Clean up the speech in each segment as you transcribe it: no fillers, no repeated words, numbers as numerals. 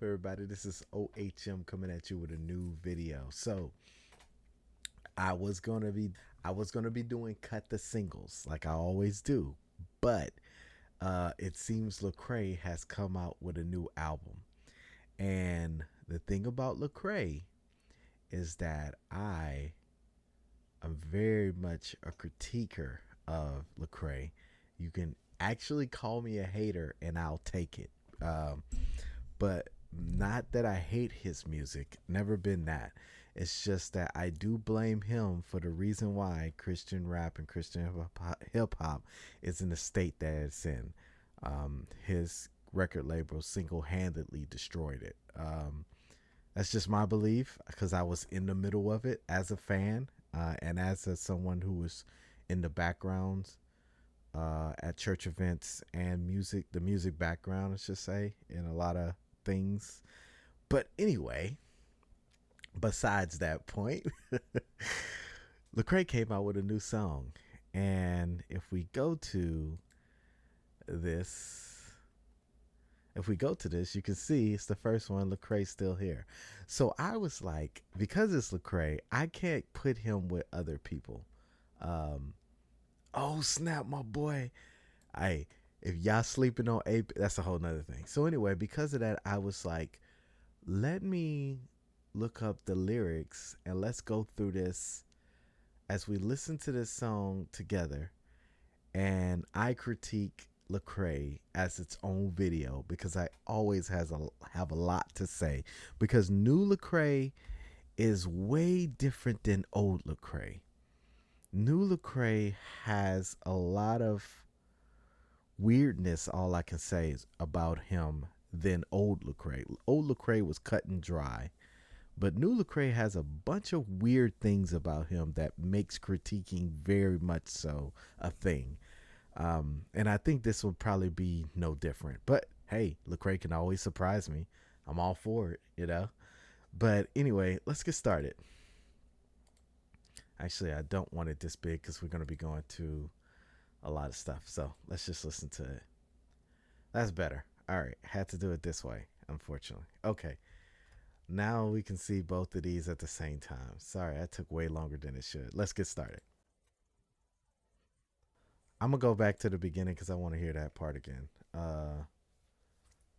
everybody? This is OHM coming at you with a new video. So I was gonna be I was gonna be doing cut the singles like I always do, but it seems Lecrae has come out with a new album. And the thing about Lecrae is that I am very much a critiquer of Lecrae. You can actually call me a hater, and I'll take it. Um, but not that I hate his music. Never been that. It's just that I do blame him for the reason why Christian rap and Christian hip hop is in the state that it's in. His record label single handedly destroyed it. That's just my belief because I was in the middle of it as a fan and as someone who was in the backgrounds at church events and the music background, I should say, in a lot of things. But anyway, besides that point, Lecrae came out with a new song. And this, if we go to this, you can see it's the first one. Lecrae's still here. So I was like, because it's Lecrae, I can't put him with other people. Um, oh snap, my boy! I If y'all sleeping on ape, that's a whole nother thing. So anyway, because of that, I was like, let me look up the lyrics and let's go through this as we listen to this song together. And I critique Lecrae as its own video because I always have a lot to say because new Lecrae is way different than old Lecrae. New Lecrae has a lot of weirdness, all I can say is about him, than old Lecrae. Old Lecrae was cut and dry, but new Lecrae has a bunch of weird things about him that makes critiquing very much so a thing. And I think this will probably be no different. But hey, Lecrae can always surprise me. I'm all for it. But anyway, let's get started. Actually, I don't want it this big because we're going to be going to a lot of stuff. So let's just listen to it. That's better. All right. Had to do it this way, unfortunately. Okay. Now we can see both of these at the same time. Sorry, that took way longer than it should. Let's get started. I'm going to go back to the beginning because I want to hear that part again.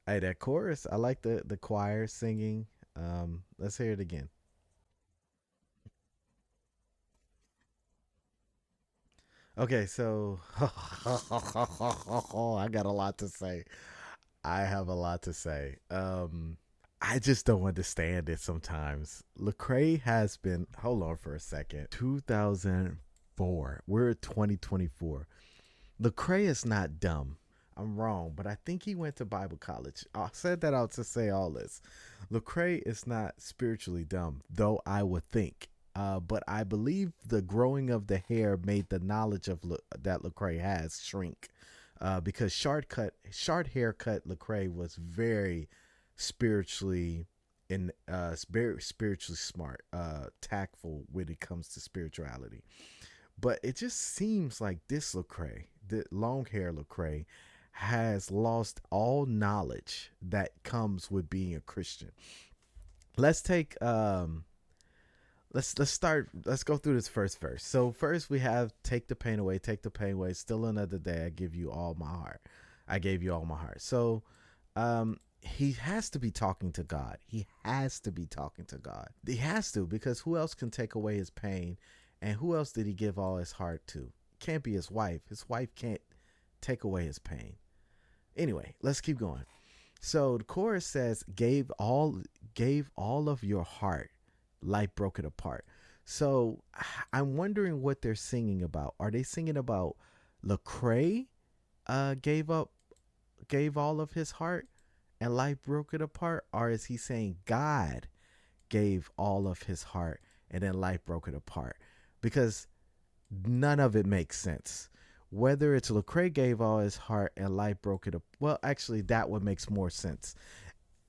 Hey, that chorus, I like the choir singing. Let's hear it again. Okay, so I got a lot to say. I have a lot to say. I just don't understand it sometimes. Lecrae has been, hold on for a second, 2004. We're 2024. Lecrae is not dumb. I'm wrong, but I think he went to Bible college. I said that out to say all this. Lecrae is not spiritually dumb, though I would think. But I believe the growing of the hair made the knowledge that Lecrae has shrink. Because short haircut Lecrae was very spiritually very spiritually smart, tactful when it comes to spirituality. But it just seems like this Lecrae, the long hair Lecrae, has lost all knowledge that comes with being a Christian. Let's take let's start let's go through this first verse. So first we have take the pain away, take the pain away, still another day I give you all my heart. I gave you all my heart. So he has to be talking to God. He has to be talking to God. He has to, because who else can take away his pain? And who else did he give all his heart to? Can't be his wife. His wife can't take away his pain. Anyway, let's keep going. So the chorus says, gave all of your heart, life broke it apart. So I'm wondering what they're singing about. Are they singing about Lecrae gave up, gave all of his heart, and life broke it apart? Or is he saying God gave all of his heart and then life broke it apart? Because none of it makes sense. Whether it's Lecrae gave all his heart and life broke it up. Well, actually, that one makes more sense.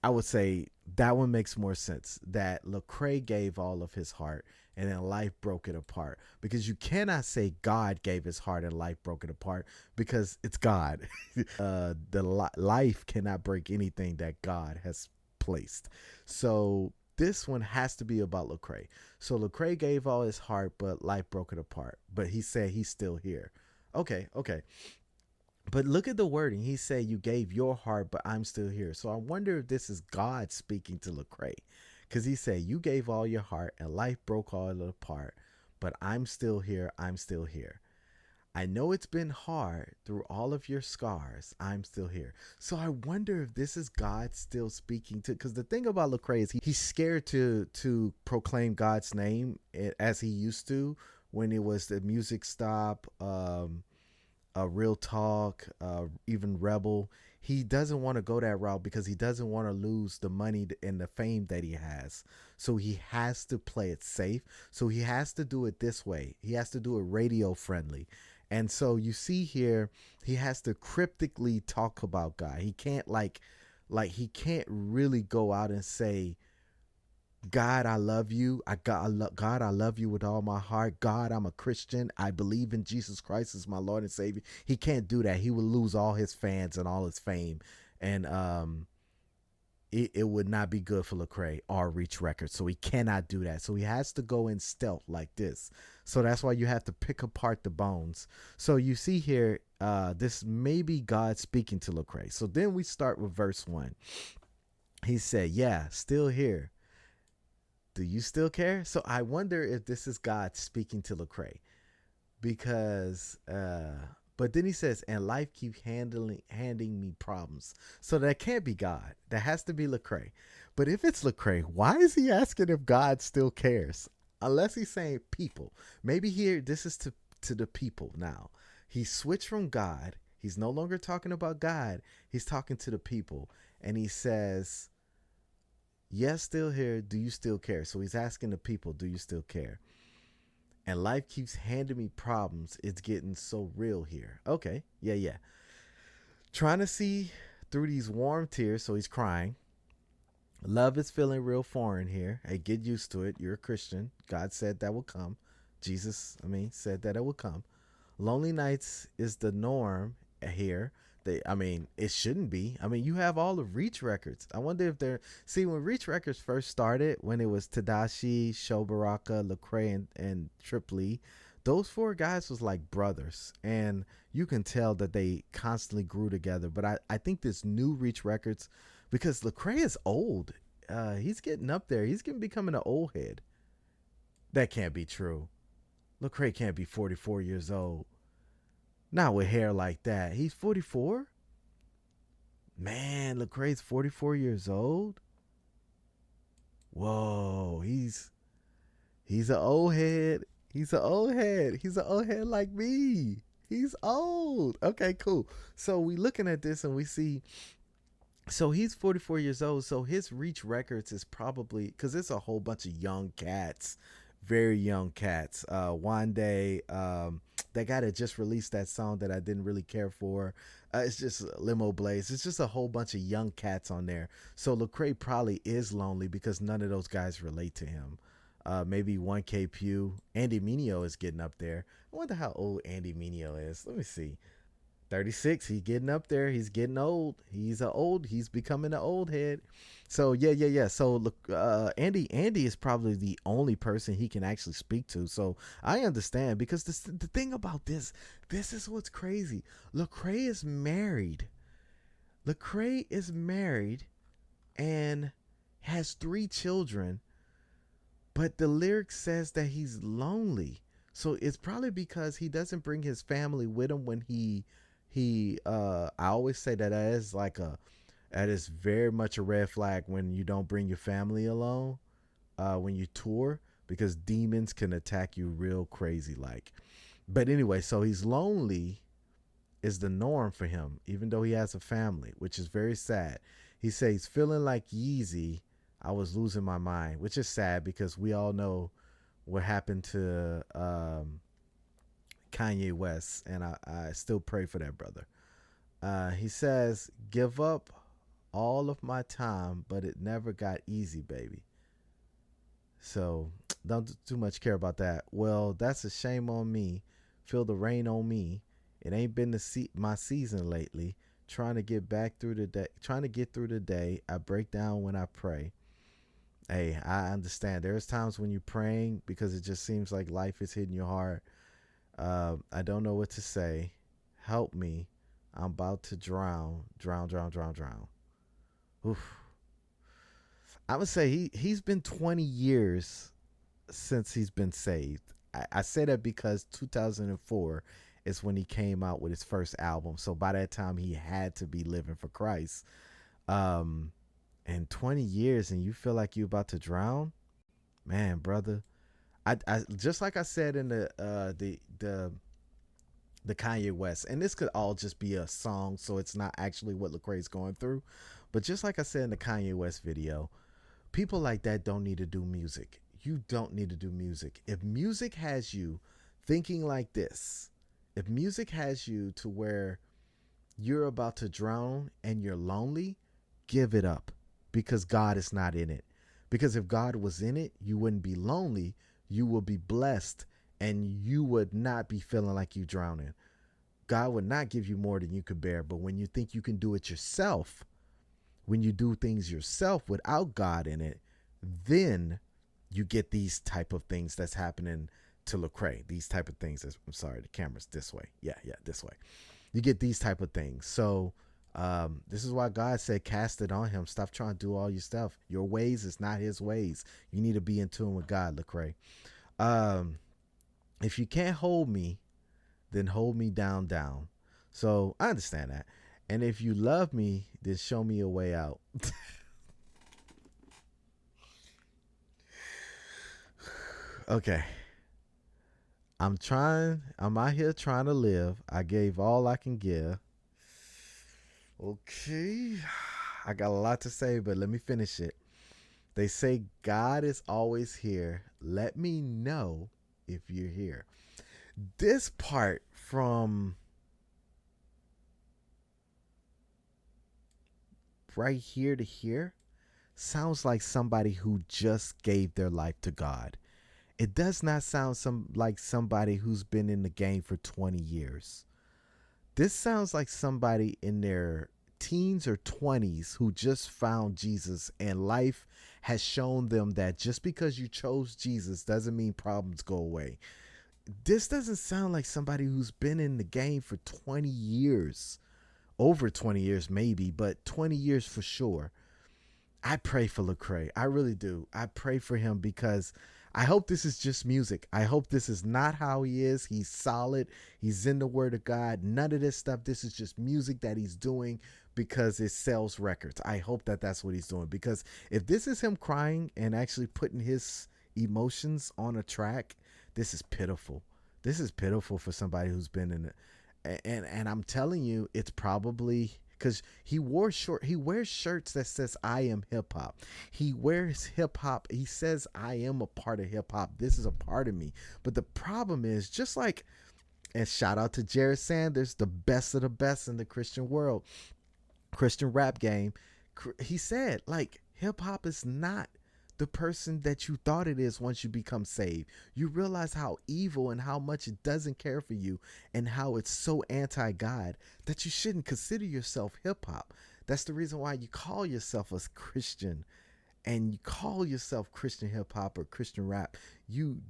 I would say that one makes more sense. That Lecrae gave all of his heart and then life broke it apart. Because you cannot say God gave his heart and life broke it apart because it's God. The life cannot break anything that God has placed. So this one has to be about Lecrae. So Lecrae gave all his heart, but life broke it apart. But he said he's still here. Okay, okay. But look at the wording. He said, "You gave your heart, but I'm still here." So I wonder if this is God speaking to Lecrae, because he said, "You gave all your heart, and life broke all of it apart, but I'm still here. I'm still here. I know it's been hard through all of your scars. I'm still here." So I wonder if this is God still speaking to. Because the thing about Lecrae is he's scared to proclaim God's name as he used to when it was the music stop. Real talk, even rebel. He doesn't want to go that route because he doesn't want to lose the money and the fame that he has. So he has to play it safe. So he has to do it this way. He has to do it radio friendly. And so you see here, he has to cryptically talk about God. He can't like he can't really go out and say, "God, I love you. God, I love you with all my heart. God, I'm a Christian. I believe in Jesus Christ as my Lord and Savior." He can't do that. He would lose all his fans and all his fame, and it would not be good for Lecrae or Reach Records. So he cannot do that. So he has to go in stealth like this. So that's why you have to pick apart the bones. So you see here, this may be God speaking to Lecrae. So then we start with verse 1. He said, "Yeah, still here. Do you still care?" So I wonder if this is God speaking to Lecrae, because but then he says, "And life keeps handing me problems." So that can't be God. That has to be Lecrae. But if it's Lecrae, why is he asking if God still cares? Unless he's saying people. Maybe here this is to the people now. He switched from God. He's no longer talking about God. He's talking to the people. And he says, "Yes, still here. Do you still care?" So he's asking the people, "Do you still care?" And life keeps handing me problems. It's getting so real here. Okay. Yeah, yeah. Trying to see through these warm tears. So he's crying. Love is feeling real foreign here. Hey, get used to it. You're a Christian. God said that will come. Jesus, said that it will come. Lonely nights is the norm here. It shouldn't be. You have all of Reach Records. I wonder if they're when Reach Records first started, when it was Tadashi, Shobaraka, Lecrae, and Triply, those four guys was like brothers, and you can tell that they constantly grew together. But I think this new Reach Records, because Lecrae is old, he's getting up there. He's becoming an old head. That can't be true. Lecrae can't be 44 years old. Not with hair like that. He's 44? Man, Lecrae's 44 years old? Whoa, he's an old head. He's an old head. He's an old head like me. He's old. Okay, cool. So we looking at this and we see, so he's 44 years old. So his Reach Records is probably, because it's a whole bunch of young cats, very young cats. One day, that guy that just released that song that I didn't really care for. It's just Limo Blaze. It's just a whole bunch of young cats on there. So Lecrae probably is lonely because none of those guys relate to him. Maybe 1K Pew. Andy Mineo is getting up there. I wonder how old Andy Mineo is. Let me see. 36. He's getting up there. He's getting old. He's becoming an old head. So yeah. So look, Andy is probably the only person he can actually speak to. So I understand, because the thing about this is what's crazy. Lecrae is married. Lecrae is married and has 3 children, but the lyric says that he's lonely. So it's probably because he doesn't bring his family with him when I always say that is very much a red flag when you don't bring your family along when you tour, because demons can attack you real crazy like. But anyway, so he's lonely is the norm for him, even though he has a family, which is very sad. He says, feeling like Yeezy, I was losing my mind, which is sad because we all know what happened to Kanye West, and I still pray for that brother. He says, give up all of my time, but it never got easy, baby. So don't too much care about that. Well, that's a shame on me. Feel the rain on me. It ain't been my season lately. trying to get back through the day, trying to get through the day. I break down when I pray. Hey, I understand. There's times when you're praying because it just seems like life is hitting you hard. I don't know what to say. Help me. I'm about to drown. Drown, drown, drown, drown. Oof. I would say he's been 20 years since he's been saved. I say that because 2004 is when he came out with his first album. So by that time, he had to be living for Christ. Um, and 20 years, and you feel like you're about to drown, man, brother. I just like I said in the Kanye West, and this could all just be a song, so it's not actually what Lecrae's going through. But just like I said in the Kanye West video, people like that don't need to do music. You don't need to do music. If music has you thinking like this, if music has you to where you're about to drown and you're lonely, give it up because God is not in it. Because if God was in it, you wouldn't be lonely. You would be blessed and you would not be feeling like you drowning. God would not give you more than you could bear. But when you think you can do it yourself, when you do things yourself without God in it, then you get these type of things that's happening to Lecrae. These type of things. I'm sorry, the camera's this way. Yeah, this way. You get these type of things. So this is why God said, cast it on him. Stop trying to do all your stuff. Your ways is not his ways. You need to be in tune with God, Lecrae. Um, if you can't hold me, then hold me down, down. So I understand that. And if you love me, then show me a way out. Okay. I'm out here trying to live. I gave all I can give. Okay. I got a lot to say, but let me finish it. They say God is always here. Let me know if you're here. This part from right here to here sounds like somebody who just gave their life to God. It does not sound like somebody who's been in the game for 20 years. This sounds like somebody in their teens or 20s who just found Jesus and life has shown them that just because you chose Jesus doesn't mean problems go away. This doesn't sound like somebody who's been in the game for 20 years. Over 20 years maybe, but 20 years for sure. I pray for Lecrae. I really do. I pray for him because I hope this is just music. I hope this is not how he is. He's solid. He's in the word of God. None of this stuff. This is just music that he's doing because it sells records. I hope that that's what he's doing because if this is him crying and actually putting his emotions on a track, this is pitiful. This is pitiful for somebody who's been in it. And I'm telling you, it's probably because he wears shirts that says I am hip hop. He wears hip hop. He says I am a part of hip hop. This is a part of me. But the problem is, just like, and shout out to Jared Sanders, the best of the best in the Christian world, Christian rap game. He said, like, hip hop is not the person that you thought it is once you become saved. You realize how evil and how much it doesn't care for you and how it's so anti God that you shouldn't consider yourself hip hop. That's the reason why you call yourself a Christian and you call yourself Christian hip hop or Christian rap. You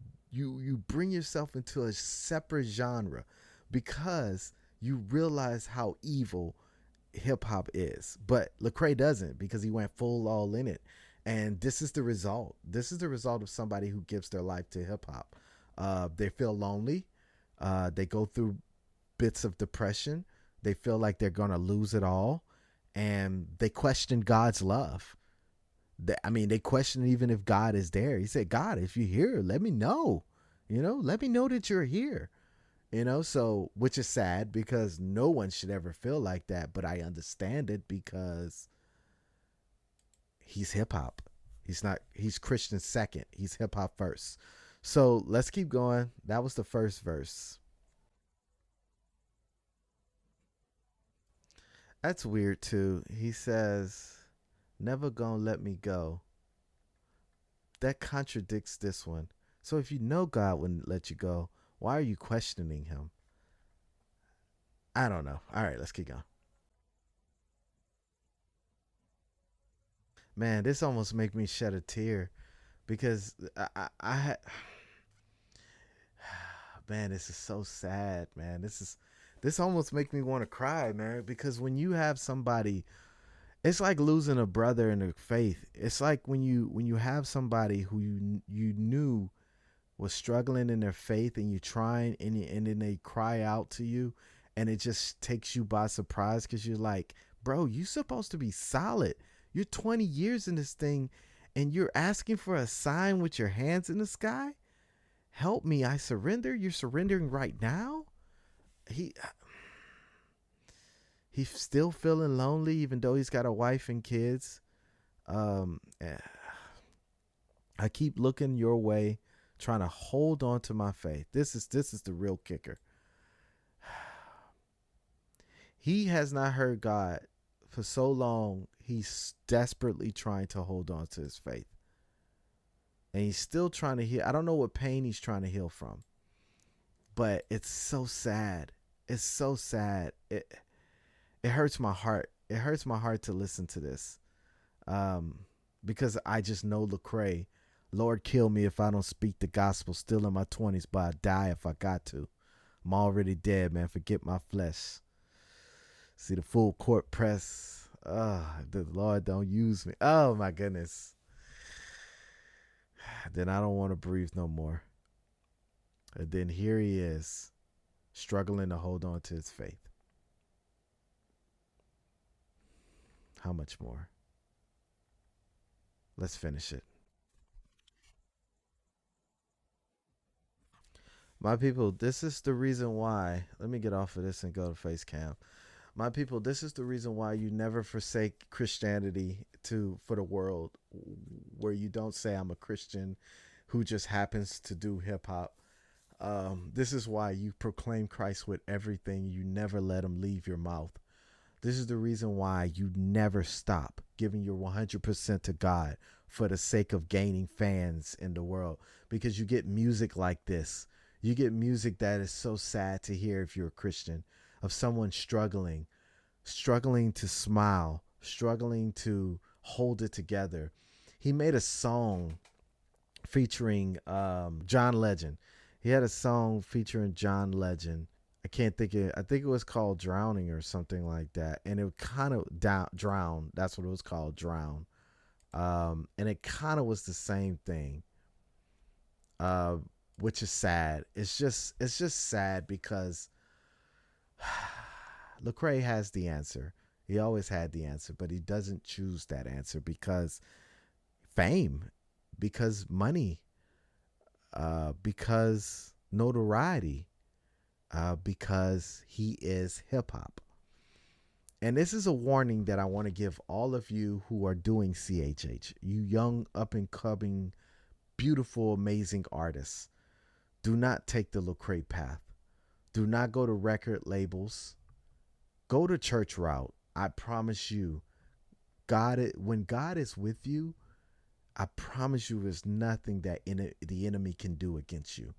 bring yourself into a separate genre because you realize how evil hip hop is. But Lecrae doesn't because he went full all in it. And this is the result. This is the result of somebody who gives their life to hip hop. They feel lonely. They go through bits of depression. They feel like they're going to lose it all. And they question God's love. They question even if God is there. He said, God, if you're here, let me know. Let me know that you're here. So which is sad because no one should ever feel like that. But I understand it because he's hip hop. He's Christian second. He's hip hop first. So let's keep going. That was the first verse. That's weird too. He says, never gonna let me go. That contradicts this one. So if you know God wouldn't let you go, why are you questioning him? I don't know. All right, let's keep going. Man, this almost make me shed a tear because man, this is so sad, man. This almost make me want to cry, man, because when you have somebody, it's like losing a brother in the faith. It's like when you have somebody who you knew was struggling in their faith, and you trying, and then they cry out to you, and it just takes you by surprise because you're like, bro, you supposed to be solid. You're 20 years in this thing, and you're asking for a sign with your hands in the sky. Help me, I surrender. You're surrendering right now. He he's still feeling lonely even though he's got a wife and kids. Eh, I keep looking your way, trying to hold on to my faith. This is the real kicker. He has not heard God for so long. He's desperately trying to hold on to his faith, and he's still trying to heal. I don't know what pain he's trying to heal from, but it's so sad. It's so sad. It hurts my heart. It hurts my heart to listen to this, um, because I just know Lecrae. Lord, kill me if I don't speak the gospel. Still in my 20s, but I die if I got to. I'm already dead, man. Forget my flesh. See the full court press. Oh, the Lord don't use me. Oh my goodness. Then I don't want to breathe no more. And then here he is, struggling to hold on to his faith. How much more? Let's finish it. My people, this is the reason why. Let me get off of this and go to face cam. My people, this is the reason why you never forsake Christianity to for the world, where you don't say I'm a Christian who just happens to do hip hop. This is why you proclaim Christ with everything. You never let him leave your mouth. This is the reason why you never stop giving your 100% to God for the sake of gaining fans in the world. Because you get music like this. You get music that is so sad to hear if you're a Christian, of someone struggling to smile, struggling to hold it together. He made a song featuring John Legend. He had a song featuring John Legend. I can't think it. I think it was called "Drowning" or something like that, and it kind of drown. That's what it was called, "Drown." And it kind of was the same thing, uh, which is sad. It's just sad because Lecrae has the answer. He always had the answer, but he doesn't choose that answer because fame, because money, because notoriety, because he is hip hop. And this is a warning that I want to give all of you who are doing CHH, you young, up and coming, beautiful, amazing artists. Do not take the Lecrae path. Do not go to record labels. Go to church route. I promise you, when God is with you, I promise you, there's nothing that the enemy can do against you.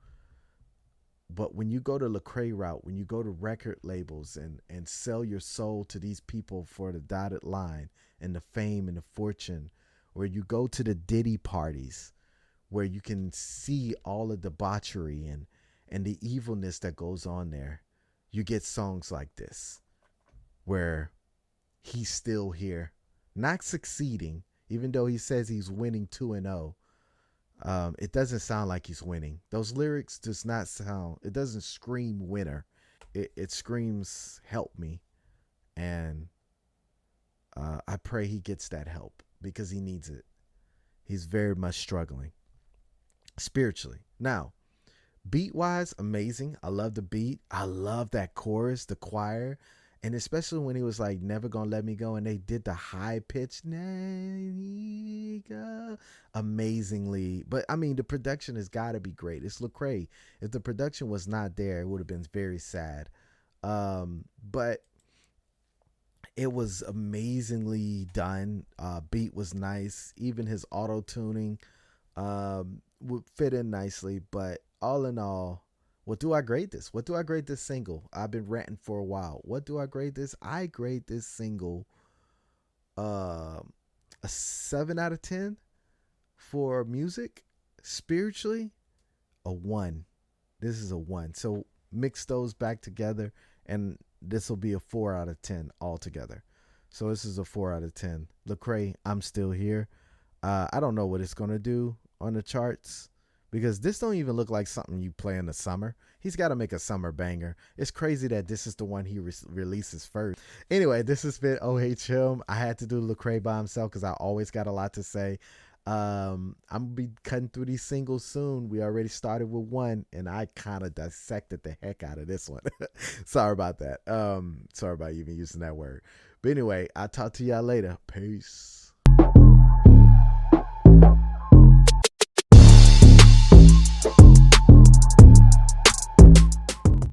But when you go to Lecrae route, when you go to record labels and sell your soul to these people for the dotted line and the fame and the fortune, where you go to the Diddy parties, where you can see all the debauchery and the evilness that goes on there, you get songs like this, where he's still here, not succeeding, even though he says he's winning 2-0. It doesn't sound like he's winning. Those lyrics does not sound. It doesn't scream winner. It screams help me, and I pray he gets that help because he needs it. He's very much struggling spiritually. Now, beat wise, amazing. I love the beat. I love that chorus, the choir, and especially when he was like, "Never gonna let me go," and they did the high pitch, amazingly. But I mean, the production has got to be great. It's Lecrae. If the production was not there, it would have been very sad. But it was amazingly done. Beat was nice. Even his auto tuning would fit in nicely. But all in all, what do I grade this? What do I grade this single? I've been ranting for a while. What do I grade this? I grade this single. Uh, a 7 out of 10. For music, spiritually, a 1. This is a 1. So mix those back together, and this will be a 4 out of 10 altogether. So this is a 4 out of 10. Lecrae, I'm still here. I don't know what it's going to do on the charts because this don't even look like something you play in the summer. He's got to make a summer banger. It's crazy that this is the one he releases first. Anyway, this has been OHM. I had to do Lecrae by himself because I always got a lot to say. I'm gonna be cutting through these singles soon. We already started with one, and I kind of dissected the heck out of this one. Sorry about that. Sorry about even using that word. But anyway, I'll talk to y'all later. Peace.